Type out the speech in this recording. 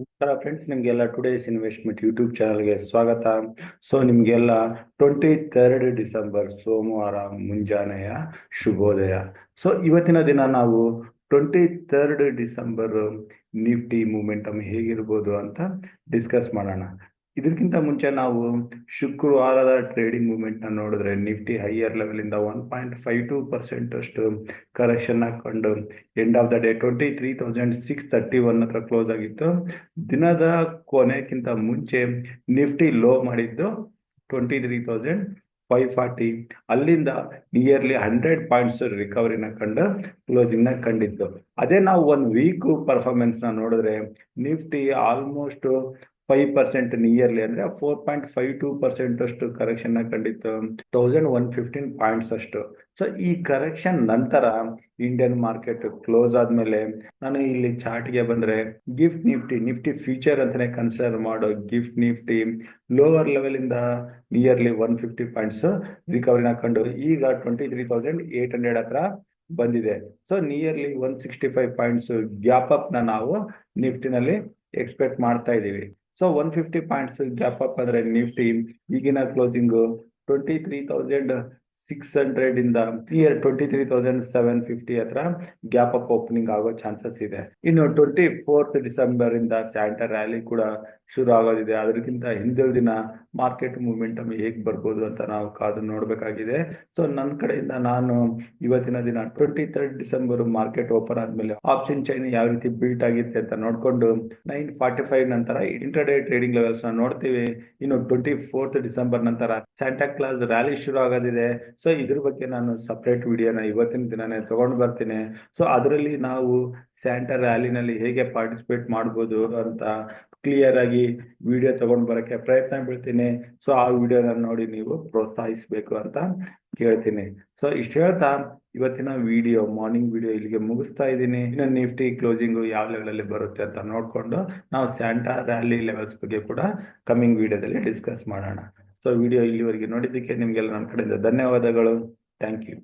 ನಮಸ್ಕಾರ ಫ್ರೆಂಡ್ಸ್, ನಿಮಗೆಲ್ಲ today's investment YouTube ಚಾನಲ್ಗೆ ಸ್ವಾಗತ. ನಿಮಗೆಲ್ಲ 23 ಡಿಸೆಂಬರ್ ಸೋಮವಾರ ಮುಂಜಾನೆಯ ಶುಭೋದಯ. ಇವತ್ತಿನ ದಿನ ನಾವು 23 ಡಿಸೆಂಬರ್ ನಿಫ್ಟಿ ಮೂಮೆಂಟಮ್ ಹೇಗಿರ್ಬೋದು ಅಂತ ಡಿಸ್ಕಸ್ ಮಾಡೋಣ. ಇದಕ್ಕಿಂತ ಮುಂಚೆ ನಾವು ಶುಕ್ರವಾರದ ಟ್ರೇಡಿಂಗ್ ಮೂವ್ಮೆಂಟ್ನ ನೋಡಿದ್ರೆ ನಿಫ್ಟಿ ಹೈಯರ್ ಲೆವೆಲಿಂದ 1.52% ಅಷ್ಟು ಕರೆಕ್ಷನ್ ಹಾಕೊಂಡು ಎಂಡ್ ಆಫ್ ದ ಡೇ 23,631 ಹತ್ರ ಕ್ಲೋಸ್ ಆಗಿತ್ತು. ದಿನದ ಕೊನೆಗಿಂತ ಮುಂಚೆ ನಿಫ್ಟಿ ಲೋ ಮಾಡಿದ್ದು 23,540. ಅಲ್ಲಿಂದ ನಿಯರ್ಲಿ 100 ಪಾಯಿಂಟ್ಸ್ ರಿಕವರಿನ ಕಂಡು ಕ್ಲೋಸಿಂಗ್ ನ ಕಂಡಿತ್ತು. ಅದೇ ನಾವು 1 ವೀಕ್ ಪರ್ಫಾರ್ಮೆನ್ಸ್ ನ ನೋಡಿದ್ರೆ ನಿಫ್ಟಿ ಆಲ್ಮೋಸ್ಟ್ 5% ನಿಯರ್ಲಿ ಅಂದ್ರೆ 4.52% ಅಷ್ಟು ಕರೆಕ್ಷನ್ ನ ಕಂಡಿತ್ತು, 1115 ಪಾಯಿಂಟ್ಸ್ ಅಷ್ಟು. ಈ ಕರೆಕ್ಷನ್ ನಂತರ ಇಂಡಿಯನ್ ಮಾರ್ಕೆಟ್ ಕ್ಲೋಸ್ ಆದ್ಮೇಲೆ ನಾನು ಇಲ್ಲಿ ಚಾರ್ಟ್ಗೆ ಬಂದ್ರೆ ನಿಫ್ಟಿ ಫ್ಯೂಚರ್ ಅಂತಾನೆ ಕನ್ಸಿಡರ್ ಮಾಡೋ ಗಿಫ್ಟ್ ನಿಫ್ಟಿ ಲೋವರ್ ಲೆವೆಲ್ ಇಂದ ನಿಯರ್ಲಿ 150 ಪಾಯಿಂಟ್ಸ್ ರಿಕವರಿನ ಕಂಡು ಈಗ 23,800 ಹತ್ರ ಬಂದಿದೆ. ನಿಯರ್ಲಿ 165 ಪಾಯಿಂಟ್ಸ್ ಗ್ಯಾಪ್ ಅಪ್ ನ ನಾವು ನಿಫ್ಟಿನಲ್ಲಿ ಎಕ್ಸ್ಪೆಕ್ಟ್ ಮಾಡ್ತಾ ಇದೀವಿ. 150 ಪಾಯಿಂಟ್ಸ್ ಗ್ಯಾಪ್ ಅಪ್ ಅಂದ್ರೆ ನಿಫ್ಟಿ ಈಗಿನ ಕ್ಲೋಸಿಂಗ್ 23,600 ಇಂದ 23,750 ಹತ್ರ ಗ್ಯಾಪ್ ಅಪ್ ಓಪನಿಂಗ್ ಆಗೋ ಚಾನ್ಸಸ್ ಇದೆ. ಇನ್ನು 24th ಡಿಸೆಂಬರ್ ಇಂದ ಸ್ಯಾಂಟಾ ರ್ಯಾಲಿ ಕೂಡ ಶುರು ಆಗೋದಿದೆ. ಅದಕ್ಕಿಂತ ಹಿಂದಿನ ದಿನ ಮಾರ್ಕೆಟ್ ಮೂವ್ಮೆಂಟಮ್ ಹೇಗ್ ಬರ್ಬೋದು ಅಂತ ನಾವು ಕಾದು ನೋಡ್ಬೇಕಾಗಿದೆ. ನನ್ನ ಕಡೆಯಿಂದ ನಾನು ಇವತ್ತಿನ ದಿನ 23rd ಡಿಸೆಂಬರ್ ಮಾರ್ಕೆಟ್ ಓಪನ್ ಆದ್ಮೇಲೆ ಆಪ್ಷನ್ ಚೈನ್ ಯಾವ ರೀತಿ ಬಿಲ್ಟ್ ಆಗಿರುತ್ತೆ ಅಂತ ನೋಡ್ಕೊಂಡು 9:45 ನಂತರ ಇಂಟರ್ಡೇ ಟ್ರೇಡಿಂಗ್ ಲೆವೆಲ್ಸ್ ನ ನೋಡ್ತೀವಿ. ಇನ್ನು 24th ಡಿಸೆಂಬರ್ ನಂತರ ಸ್ಯಾಂಟಾ ಕ್ಲಾಸ್ ರ್ಯಾಲಿ ಶುರು ಆಗೋದಿದೆ. ಇದ್ರ ಬಗ್ಗೆ ನಾನು ಸಪರೇಟ್ ವಿಡಿಯೋನ ಇವತ್ತಿನ ದಿನನೇ ತಗೊಂಡು ಬರ್ತೀನಿ. ಅದರಲ್ಲಿ ನಾವು ಸ್ಯಾಂಟಾ ರ್ಯಾಲಿನಲ್ಲಿ ಹೇಗೆ ಪಾರ್ಟಿಸಿಪೇಟ್ ಮಾಡ್ಬೋದು ಅಂತ ಕ್ಲಿಯರ್ ಆಗಿ ವಿಡಿಯೋ ತಗೊಂಡು ಬರಕ್ಕೆ ಪ್ರಯತ್ನ ಬೀಳ್ತೀನಿ. ಆ ವಿಡಿಯೋನ ನೋಡಿ ನೀವು ಪ್ರೋತ್ಸಾಹಿಸಬೇಕು ಅಂತ ಕೇಳ್ತೀನಿ. ಇಷ್ಟು ಹೇಳ್ತಾ ಇವತ್ತಿನ ಮಾರ್ನಿಂಗ್ ವಿಡಿಯೋ ಇಲ್ಲಿಗೆ ಮುಗಿಸ್ತಾ ಇದ್ದೀನಿ. ಇನ್ನು ನಿಫ್ಟಿ ಕ್ಲೋಸಿಂಗ್ ಯಾವ ಲೆವೆಲ್ ಅಲ್ಲಿ ಬರುತ್ತೆ ಅಂತ ನೋಡ್ಕೊಂಡು ನಾವು ಸ್ಯಾಂಟಾ ರ್ಯಾಲಿ ಲೆವೆಲ್ಸ್ ಬಗ್ಗೆ ಕೂಡ ಕಮಿಂಗ್ ವಿಡಿಯೋದಲ್ಲಿ ಡಿಸ್ಕಸ್ ಮಾಡೋಣ. ವಿಡಿಯೋ ಇಲ್ಲಿವರೆಗೆ ನೋಡಿದ್ದಕ್ಕೆ ನಿಮ್ಗೆಲ್ಲ ನನ್ನ ಕಡೆಯಿಂದ ಧನ್ಯವಾದಗಳು. Thank you.